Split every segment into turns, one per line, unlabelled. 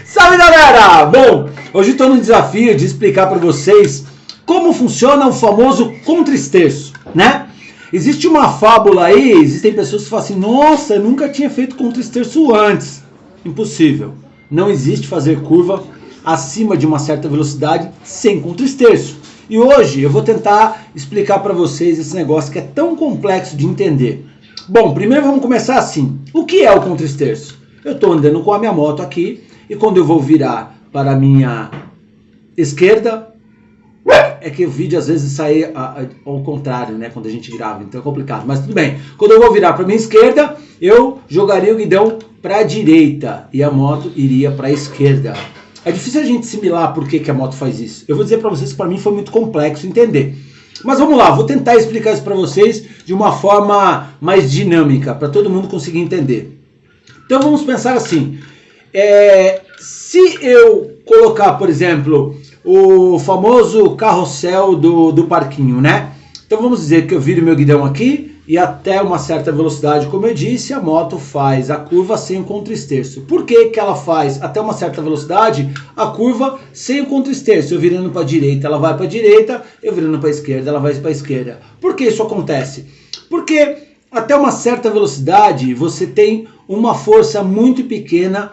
Salve galera! Bom, hoje estou no desafio de explicar para vocês como funciona o famoso contra-esterço, né? Existe uma fábula aí, existem pessoas que falam assim, nossa, eu nunca tinha feito contra-esterço antes. Impossível. Não existe fazer curva acima de uma certa velocidade sem contra-esterço. E hoje eu vou tentar explicar para vocês esse negócio que é tão complexo de entender. Bom, primeiro vamos começar assim. O que é o contra-esterço? Eu estou andando com a minha moto aqui e quando eu vou virar para a minha esquerda, é que o vídeo às vezes sai ao contrário, né? Quando a gente grava, então é complicado, mas tudo bem. Quando eu vou virar para a minha esquerda, eu jogaria o guidão para a direita e a moto iria para a esquerda. É difícil a gente assimilar por que a moto faz isso. Eu vou dizer para vocês que para mim foi muito complexo entender. Mas vamos lá, vou tentar explicar isso para vocês de uma forma mais dinâmica, para todo mundo conseguir entender. Então vamos pensar assim, se eu colocar, por exemplo, o famoso carrossel do parquinho, né? Então vamos dizer que eu viro meu guidão aqui e até uma certa velocidade, como eu disse, a moto faz a curva sem o contra-esterço. Por que ela faz até uma certa velocidade a curva sem o contra-esterço? Eu virando para a direita, ela vai para a direita, eu virando para a esquerda, ela vai para a esquerda. Por que isso acontece? Porque até uma certa velocidade você tem uma força muito pequena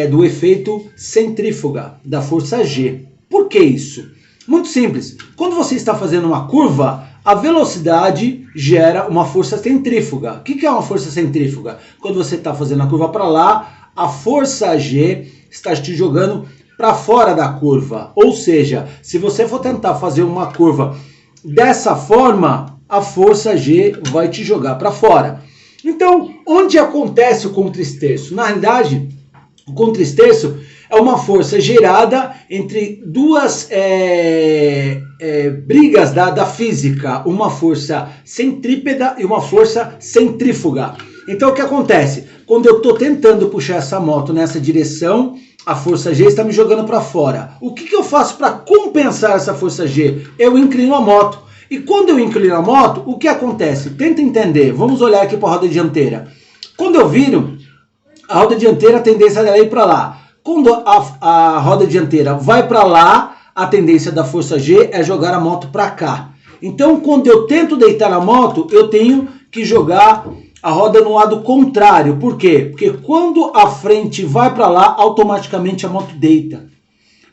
do efeito centrífuga, da força G. Por que isso? Muito simples. Quando você está fazendo uma curva, a velocidade gera uma força centrífuga. O que é uma força centrífuga? Quando você está fazendo a curva para lá, a força G está te jogando para fora da curva. Ou seja, se você for tentar fazer uma curva dessa forma, a força G vai te jogar para fora. Então, onde acontece o contra-esterço? Na realidade, o contra-esterço é uma força gerada entre duas brigas da física, uma força centrípeta e uma força centrífuga. Então o que acontece? Quando eu estou tentando puxar essa moto nessa direção, a força G está me jogando para fora. O que eu faço para compensar essa força G? Eu inclino a moto. E quando eu inclino a moto, o que acontece? Tenta entender. Vamos olhar aqui para a roda dianteira. Quando eu viro, a roda dianteira, a tendência dela é ir para lá. Quando a roda dianteira vai para lá, a tendência da força G é jogar a moto para cá. Então, quando eu tento deitar a moto, eu tenho que jogar a roda no lado contrário. Por quê? Porque quando a frente vai para lá, automaticamente a moto deita.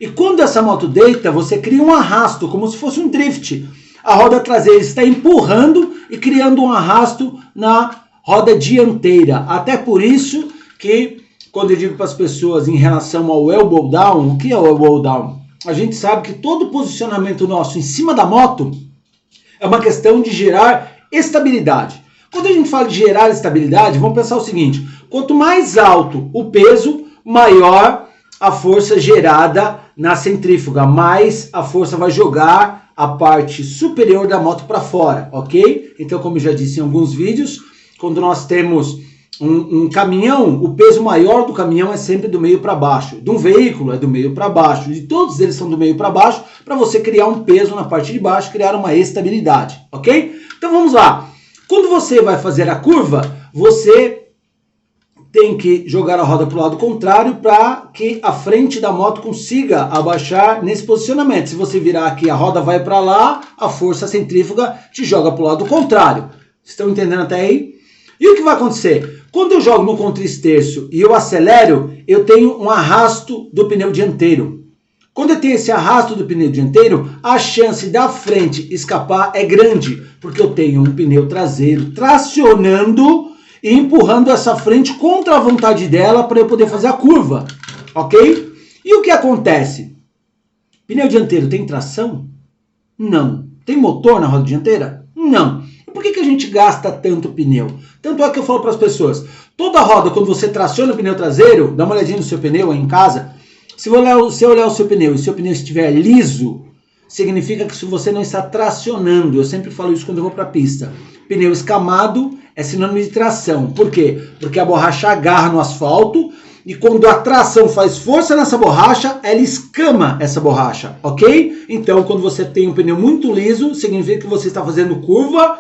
E quando essa moto deita, você cria um arrasto, como se fosse um drift. A roda traseira está empurrando e criando um arrasto na roda dianteira. Até por isso que, quando eu digo para as pessoas em relação ao elbow down, o que é o elbow down? A gente sabe que todo posicionamento nosso em cima da moto é uma questão de gerar estabilidade. Quando a gente fala de gerar estabilidade, vamos pensar o seguinte, quanto mais alto o peso, maior a força gerada na centrífuga, mais a força vai jogar a parte superior da moto para fora, ok? Então, como eu já disse em alguns vídeos, quando nós temos um caminhão, o peso maior do caminhão é sempre do meio para baixo. De um veículo é do meio para baixo. E todos eles são do meio para baixo para você criar um peso na parte de baixo, criar uma estabilidade, ok? Então vamos lá. Quando você vai fazer a curva, você tem que jogar a roda para o lado contrário para que a frente da moto consiga abaixar nesse posicionamento. Se você virar aqui, a roda vai para lá, a força centrífuga te joga para o lado contrário. Estão entendendo até aí? E o que vai acontecer? Quando eu jogo no contra-esterço e eu acelero, eu tenho um arrasto do pneu dianteiro. Quando eu tenho esse arrasto do pneu dianteiro, a chance da frente escapar é grande, porque eu tenho um pneu traseiro tracionando e empurrando essa frente contra a vontade dela para eu poder fazer a curva, ok? E o que acontece? Pneu dianteiro tem tração? Não. Tem motor na roda dianteira? Não. Por que a gente gasta tanto pneu? Tanto é que eu falo para as pessoas, toda roda, quando você traciona o pneu traseiro, dá uma olhadinha no seu pneu aí em casa, se você olhar o seu pneu e o seu pneu estiver liso, significa que você não está tracionando. Eu sempre falo isso quando eu vou para a pista. Pneu escamado é sinônimo de tração. Por quê? Porque a borracha agarra no asfalto e quando a tração faz força nessa borracha, ela escama essa borracha, ok? Então, quando você tem um pneu muito liso, significa que você está fazendo curva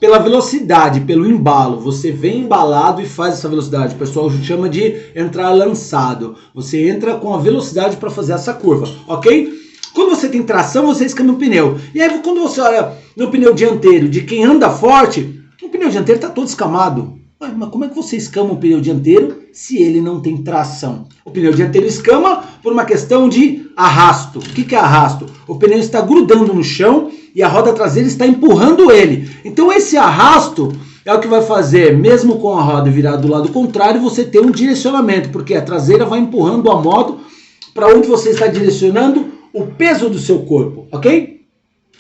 pela velocidade, pelo embalo. Você vem embalado e faz essa velocidade. O pessoal chama de entrar lançado. Você entra com a velocidade para fazer essa curva, ok? Quando você tem tração, você escama o pneu. E aí quando você olha no pneu dianteiro de quem anda forte, o pneu dianteiro está todo escamado. Mas como é que você escama o pneu dianteiro se ele não tem tração? O pneu dianteiro escama por uma questão de arrasto. O que é arrasto? O pneu está grudando no chão e a roda traseira está empurrando ele. Então esse arrasto é o que vai fazer, mesmo com a roda virada do lado contrário, você ter um direcionamento, porque a traseira vai empurrando a moto para onde você está direcionando o peso do seu corpo, ok?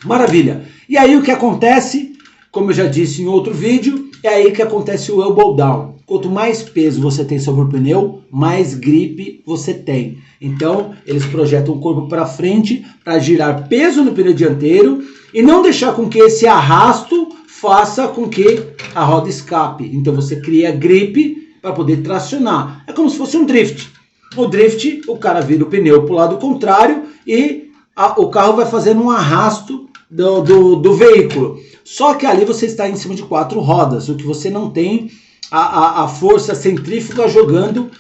Maravilha. E aí o que acontece, como eu já disse em outro vídeo, é aí que acontece o elbow down. Quanto mais peso você tem sobre o pneu, mais gripe você tem. Então, eles projetam o corpo para frente para girar peso no pneu dianteiro e não deixar com que esse arrasto faça com que a roda escape. Então, você cria gripe para poder tracionar. É como se fosse um drift. O drift, o cara vira o pneu para o lado contrário e o carro vai fazendo um arrasto do veículo. Só que ali você está em cima de 4 rodas, o que você não tem a força centrífuga jogando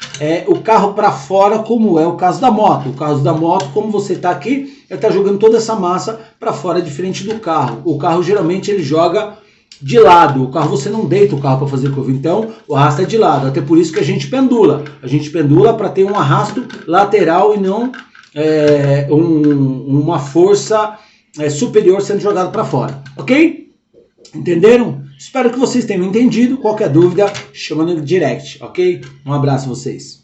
o carro para fora, como é o caso da moto. O caso da moto, como você está aqui, ele está jogando toda essa massa para fora, diferente do carro. O carro geralmente ele joga de lado. O carro você não deita o carro para fazer curva, então o arrasto é de lado. Até por isso que a gente pendula. A gente pendula para ter um arrasto lateral e não uma força superior sendo jogada para fora. Ok? Entenderam? Espero que vocês tenham entendido. Qualquer dúvida, chama no direct, ok? Um abraço a vocês.